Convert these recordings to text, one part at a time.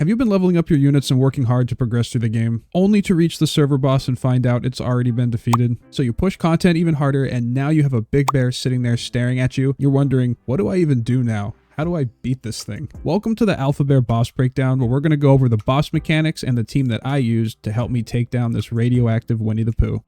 Have you been leveling up your units and working hard to progress through the game, only to reach the server boss and find out it's already been defeated? So you push content even harder, and now you have a big bear sitting there staring at you. You're wondering, what do I even do now? How do I beat this thing? Welcome to the Alpha Bear boss breakdown, where we're going to go over the boss mechanics and the team that I used to help me take down this radioactive Winnie the Pooh.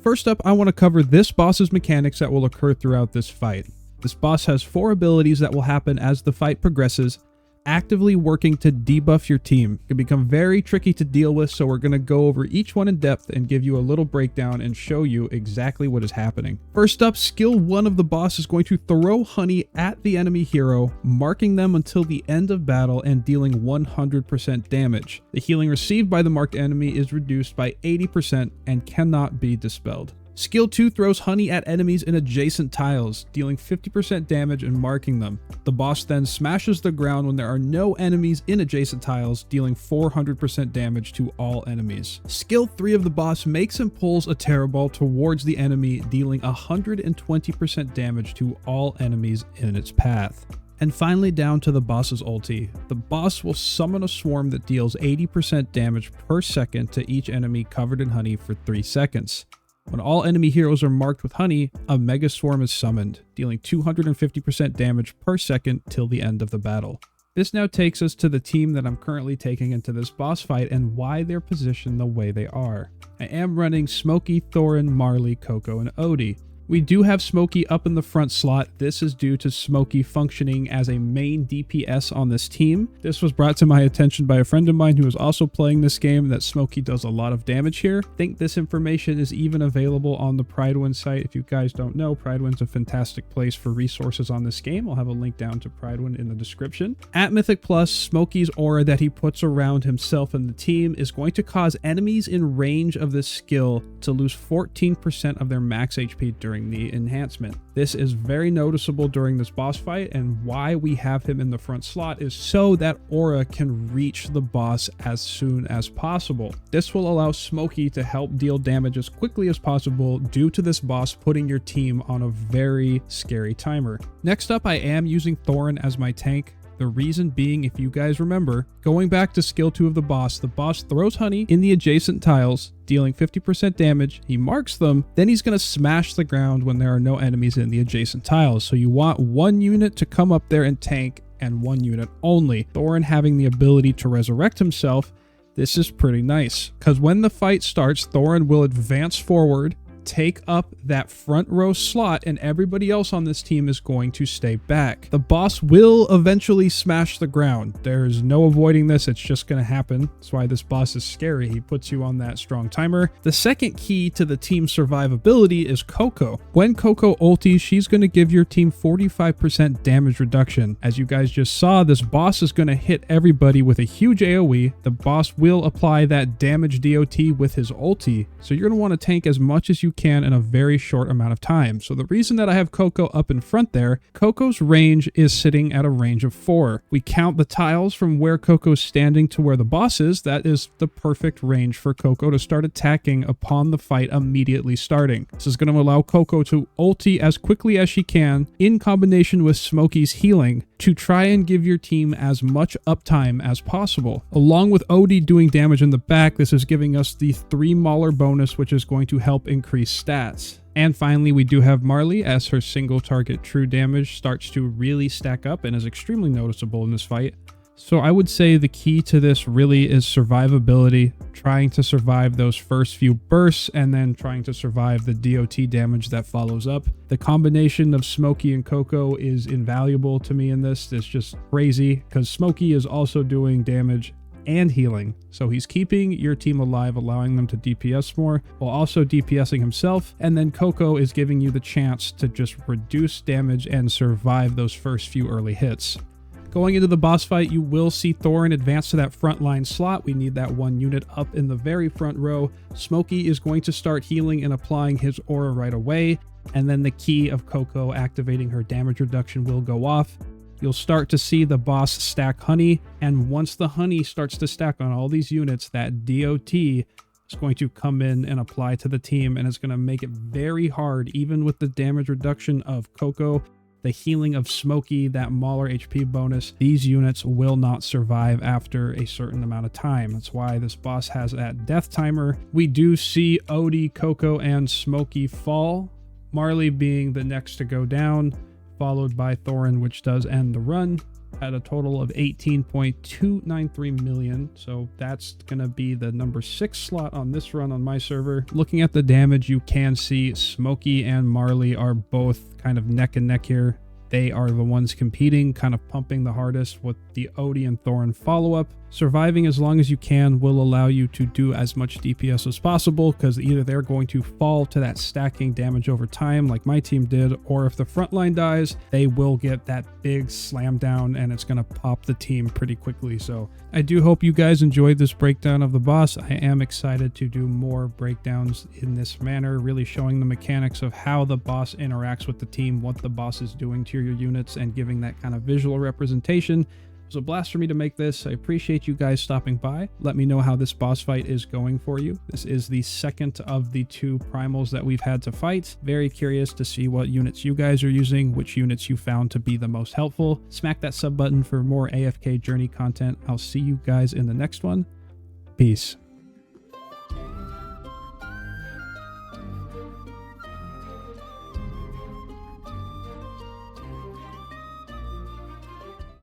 First up, I want to cover this boss's mechanics that will occur throughout this fight. This boss has 4 abilities that will happen as the fight progresses, actively working to debuff your team. It can become very tricky to deal with, so we're going to go over each one in depth and give you a little breakdown and show you exactly what is happening. First up, skill 1 of the boss is going to throw honey at the enemy hero, marking them until the end of battle and dealing 100% damage. The healing received by the marked enemy is reduced by 80% and cannot be dispelled. Skill 2 throws honey at enemies in adjacent tiles, dealing 50% damage and marking them. The boss then smashes the ground when there are no enemies in adjacent tiles, dealing 400% damage to all enemies. Skill 3 of the boss makes and pulls a terror ball towards the enemy, dealing 120% damage to all enemies in its path. And finally, down to the boss's ulti. The boss will summon a swarm that deals 80% damage per second to each enemy covered in honey for 3 seconds. When all enemy heroes are marked with honey, a mega swarm is summoned, dealing 250% damage per second till the end of the battle. This now takes us to the team that I'm currently taking into this boss fight and why they're positioned the way they are. I am running Smokey, Thorin, Marley, Coco, and Odie. We do have Smokey up in the front slot. This is due to Smokey functioning as a main DPS on this team. This was brought to my attention by a friend of mine who is also playing this game, that Smokey does a lot of damage here. I think this information is even available on the Prydwen site. If you guys don't know, Prydwen's a fantastic place for resources on this game. I'll have a link down to Prydwen in the description. At Mythic Plus, Smokey's aura that he puts around himself and the team is going to cause enemies in range of this skill to lose 14% of their max HP during the enhancement. This is very noticeable during this boss fight, and why we have him in the front slot is so that aura can reach the boss as soon as possible. This will allow Smokey to help deal damage as quickly as possible due to this boss putting your team on a very scary timer. Next up, I am using Thorin as my tank. The reason being, if you guys remember, going back to skill 2 of the boss throws honey in the adjacent tiles, dealing 50% damage. He marks them, then he's going to smash the ground when there are no enemies in the adjacent tiles. So you want 1 unit to come up there and tank, and 1 unit only. Thorin having the ability to resurrect himself, this is pretty nice, because when the fight starts, Thorin will advance forward, take up that front row slot, and everybody else on this team is going to stay back. The boss will eventually smash the ground. There's no avoiding this. It's just going to happen. That's why this boss is scary. He puts you on that strong timer. The second key to the team's survivability is Coco. When Coco ultis, she's going to give your team 45% damage reduction. As you guys just saw, this boss is going to hit everybody with a huge AoE. The boss will apply that damage DOT with his ulti. So you're going to want to tank as much as you can in a very short amount of time. So the reason that I have Coco up in front there, Coco's range is sitting at a range of 4. We count the tiles from where Coco's standing to where the boss is. That is the perfect range for Coco to start attacking upon the fight immediately starting. This is going to allow Coco to ulti as quickly as she can in combination with Smokey's healing to try and give your team as much uptime as possible. Along with Odie doing damage in the back, this is giving us the 3 Mauler bonus, which is going to help increase stats. And finally, we do have Marley, as her single target true damage starts to really stack up and is extremely noticeable in this fight. So I would say the key to this really is survivability, trying to survive those first few bursts and then trying to survive the DOT damage that follows up. The combination of Smokey and Coco is invaluable to me in this. It's just crazy because Smokey is also doing damage and healing. So he's keeping your team alive, allowing them to DPS more while also DPSing himself. And then Coco is giving you the chance to just reduce damage and survive those first few early hits. Going into the boss fight, you will see Thorin advance to that front line slot. We need that 1 unit up in the very front row. Smokey is going to start healing and applying his aura right away. And then the key of Coco activating her damage reduction will go off. You'll start to see the boss stack honey. And once the honey starts to stack on all these units, that DOT is going to come in and apply to the team. And it's going to make it very hard, even with the damage reduction of Coco. the healing of Smokey, that Mauler HP bonus, these units will not survive after a certain amount of time. That's why this boss has that death timer. We do see Odie, Coco, and Smokey fall, Marley being the next to go down, followed by Thorin, which does end the run at a total of 18.293 million. So that's gonna be the number 6 slot on this run on my server. Looking at the damage, you can see Smokey and Marley are both kind of neck and neck here. They are the ones competing, kind of pumping the hardest with the Odie and Thorin follow-up. Surviving as long as you can will allow you to do as much DPS as possible, because either they're going to fall to that stacking damage over time like my team did, or if the front line dies, they will get that big slam down and it's going to pop the team pretty quickly. So I do hope you guys enjoyed this breakdown of the boss. I am excited to do more breakdowns in this manner, really showing the mechanics of how the boss interacts with the team, what the boss is doing to your units, and giving that kind of visual representation. It was a blast for me to make this. I appreciate you guys stopping by. Let me know how this boss fight is going for you. This is the second of the 2 primals that we've had to fight. Very curious to see what units you guys are using, which units you found to be the most helpful. Smack that sub button for more AFK Journey content. I'll see you guys in the next one. Peace.